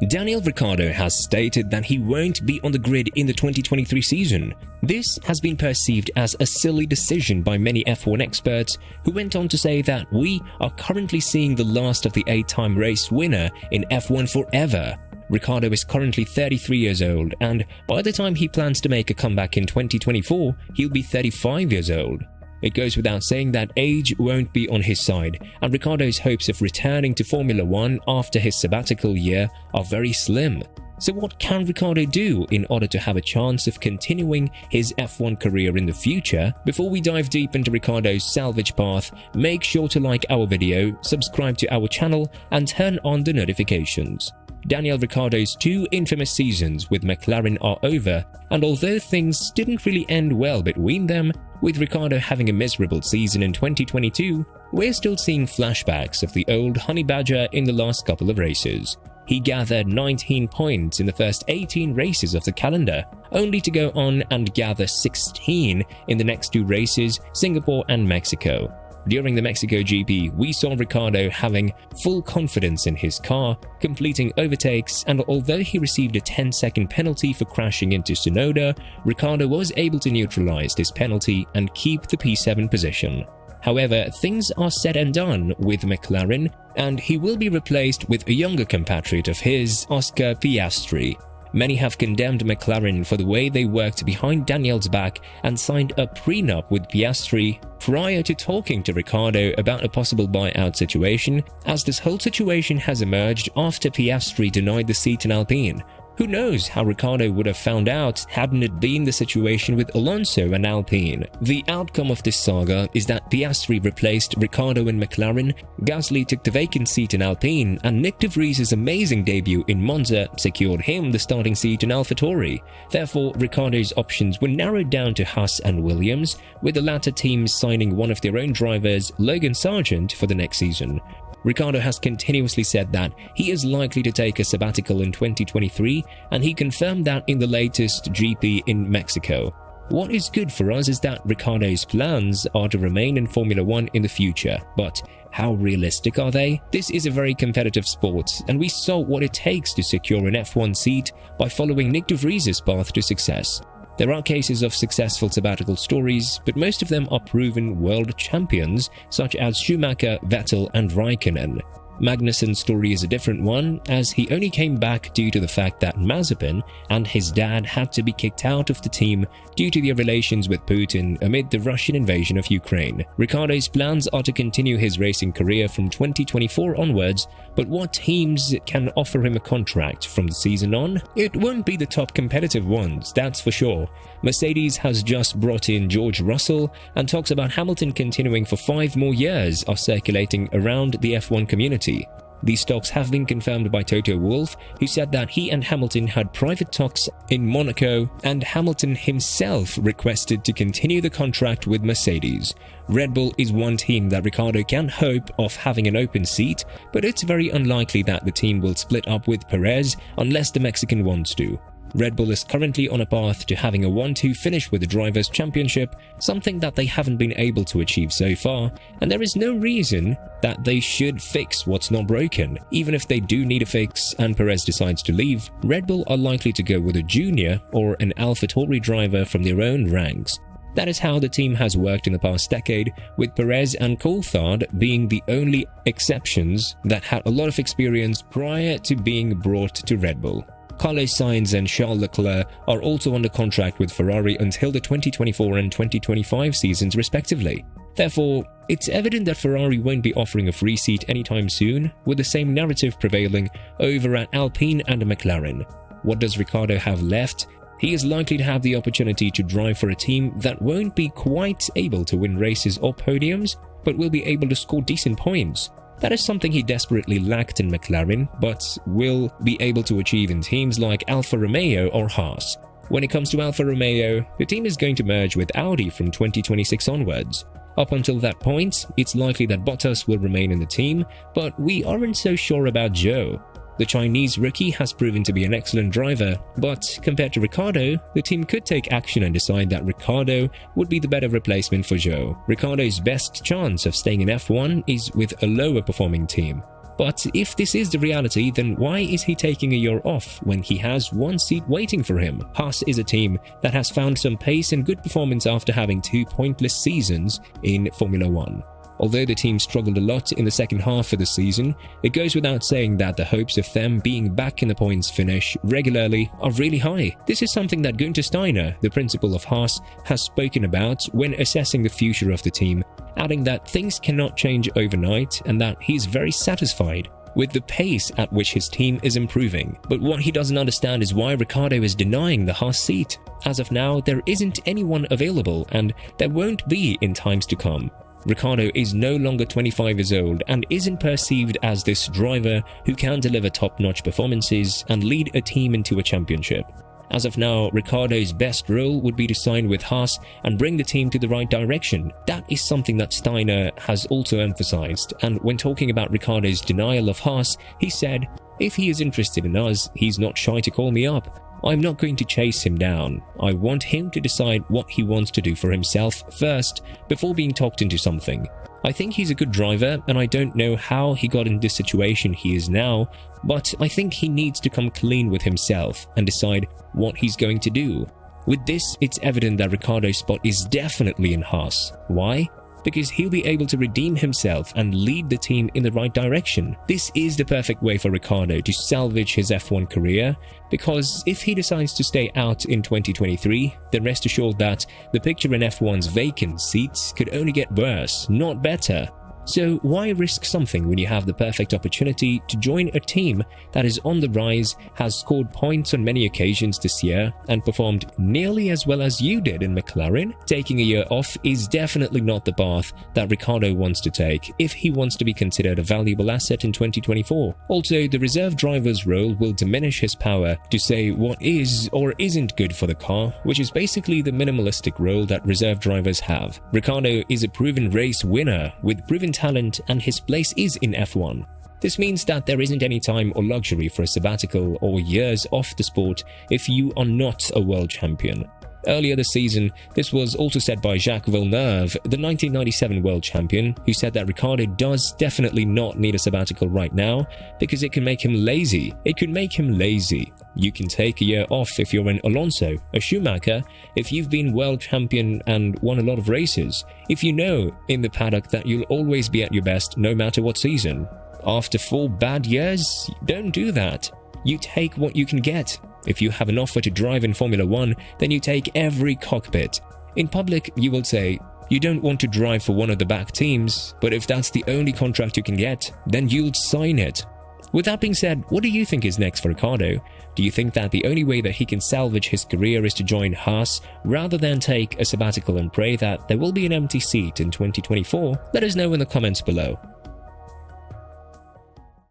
Daniel Ricciardo has stated that he won't be on the grid in the 2023 season. This has been perceived as a silly decision by many F1 experts, who went on to say that we are currently seeing the last of the 8-time race winner in F1 forever. Ricciardo is currently 33 years old, and by the time he plans to make a comeback in 2024, he'll be 35 years old. It goes without saying that age won't be on his side, and Ricciardo's hopes of returning to Formula 1 after his sabbatical year are very slim. So what can Ricciardo do in order to have a chance of continuing his F1 career in the future? Before we dive deep into Ricciardo's salvage path, make sure to like our video, subscribe to our channel, and turn on the notifications. Daniel Ricciardo's 2 infamous seasons with McLaren are over, and although things didn't really end well between them, with Ricciardo having a miserable season in 2022, we're still seeing flashbacks of the old honey badger in the last couple of races. He gathered 19 points in the first 18 races of the calendar, only to go on and gather 16 in the next 2 races, Singapore and Mexico. During the Mexico GP, we saw Ricciardo having full confidence in his car, completing overtakes, and although he received a 10-second penalty for crashing into Tsunoda, Ricciardo was able to neutralize this penalty and keep the P7 position. However, things are said and done with McLaren, and he will be replaced with a younger compatriot of his, Oscar Piastri. Many have condemned McLaren for the way they worked behind Daniel's back and signed a prenup with Piastri prior to talking to Ricciardo about a possible buyout situation, as this whole situation has emerged after Piastri denied the seat in Alpine. Who knows how Ricciardo would have found out hadn't it been the situation with Alonso and Alpine. The outcome of this saga is that Piastri replaced Ricciardo in McLaren, Gasly took the vacant seat in Alpine, and Nick de Vries's amazing debut in Monza secured him the starting seat in AlphaTauri. Therefore, Ricciardo's options were narrowed down to Haas and Williams, with the latter teams signing one of their own drivers, Logan Sargent, for the next season. Ricciardo has continuously said that he is likely to take a sabbatical in 2023, and he confirmed that in the latest GP in Mexico. What is good for us is that Ricciardo's plans are to remain in Formula 1 in the future, but how realistic are they? This is a very competitive sport, and we saw what it takes to secure an F1 seat by following Nick de Vries's path to success. There are cases of successful sabbatical stories, but most of them are proven world champions, such as Schumacher, Vettel, and Raikkonen. Magnussen's story is a different one, as he only came back due to the fact that Mazepin and his dad had to be kicked out of the team due to their relations with Putin amid the Russian invasion of Ukraine. Ricciardo's plans are to continue his racing career from 2024 onwards, but what teams can offer him a contract from the season on? It won't be the top competitive ones, that's for sure. Mercedes has just brought in George Russell, and talks about Hamilton continuing for 5 more years are circulating around the F1 community. These talks have been confirmed by Toto Wolff, who said that he and Hamilton had private talks in Monaco, and Hamilton himself requested to continue the contract with Mercedes. Red Bull is one team that Ricciardo can hope of having an open seat, but it's very unlikely that the team will split up with Perez unless the Mexican wants to. Red Bull is currently on a path to having a 1-2 finish with the Drivers' Championship, something that they haven't been able to achieve so far, and there is no reason that they should fix what's not broken. Even if they do need a fix and Perez decides to leave, Red Bull are likely to go with a junior or an AlphaTauri driver from their own ranks. That is how the team has worked in the past decade, with Perez and Coulthard being the only exceptions that had a lot of experience prior to being brought to Red Bull. Carlos Sainz and Charles Leclerc are also under contract with Ferrari until the 2024 and 2025 seasons respectively. Therefore, it's evident that Ferrari won't be offering a free seat anytime soon, with the same narrative prevailing over at Alpine and McLaren. What does Ricciardo have left? He is likely to have the opportunity to drive for a team that won't be quite able to win races or podiums, but will be able to score decent points. That is something he desperately lacked in McLaren, but will be able to achieve in teams like Alfa Romeo or Haas. When it comes to Alfa Romeo, the team is going to merge with Audi from 2026 onwards. Up until that point, it's likely that Bottas will remain in the team, but we aren't so sure about Zhou. The Chinese rookie has proven to be an excellent driver, but compared to Ricciardo, the team could take action and decide that Ricciardo would be the better replacement for Zhou. Ricciardo's best chance of staying in F1 is with a lower performing team. But if this is the reality, then why is he taking a year off when he has one seat waiting for him? Haas is a team that has found some pace and good performance after having 2 pointless seasons in Formula 1. Although the team struggled a lot in the second half of the season, it goes without saying that the hopes of them being back in the points finish regularly are really high. This is something that Günther Steiner, the principal of Haas, has spoken about when assessing the future of the team, adding that things cannot change overnight and that he's very satisfied with the pace at which his team is improving. But what he doesn't understand is why Ricciardo is denying the Haas seat. As of now, there isn't anyone available, and there won't be in times to come. Ricciardo is no longer 25 years old and isn't perceived as this driver who can deliver top-notch performances and lead a team into a championship. As of now, Ricciardo's best role would be to sign with Haas and bring the team to the right direction. That is something that Steiner has also emphasized, and when talking about Ricciardo's denial of Haas, he said, "If he is interested in us, he's not shy to call me up. I'm not going to chase him down. I want him to decide what he wants to do for himself first before being talked into something. I think he's a good driver, and I don't know how he got in this situation he is now, but I think he needs to come clean with himself and decide what he's going to do." With this, it's evident that Ricciardo's spot is definitely in Haas. Why? Because he'll be able to redeem himself and lead the team in the right direction. This is the perfect way for Ricciardo to salvage his F1 career, because if he decides to stay out in 2023, then rest assured that the picture in F1's vacant seats could only get worse, not better. So why risk something when you have the perfect opportunity to join a team that is on the rise, has scored points on many occasions this year, and performed nearly as well as you did in McLaren? Taking a year off is definitely not the path that Ricciardo wants to take if he wants to be considered a valuable asset in 2024. Also, the reserve driver's role will diminish his power to say what is or isn't good for the car, which is basically the minimalistic role that reserve drivers have. Ricciardo is a proven race winner with proven talent, and his place is in F1. This means that there isn't any time or luxury for a sabbatical or years off the sport if you are not a world champion. Earlier this season, this was also said by Jacques Villeneuve, the 1997 world champion, who said that Ricciardo does definitely not need a sabbatical right now because it can make him lazy. It could make him lazy. You can take a year off if you're an Alonso, a Schumacher, if you've been world champion and won a lot of races, if you know in the paddock that you'll always be at your best no matter what season. After 4 bad years, don't do that. You take what you can get. If you have an offer to drive in Formula 1, then you take every cockpit. In public, you will say, you don't want to drive for one of the back teams, but if that's the only contract you can get, then you'll sign it. With that being said, what do you think is next for Ricciardo? Do you think that the only way that he can salvage his career is to join Haas, rather than take a sabbatical and pray that there will be an empty seat in 2024? Let us know in the comments below.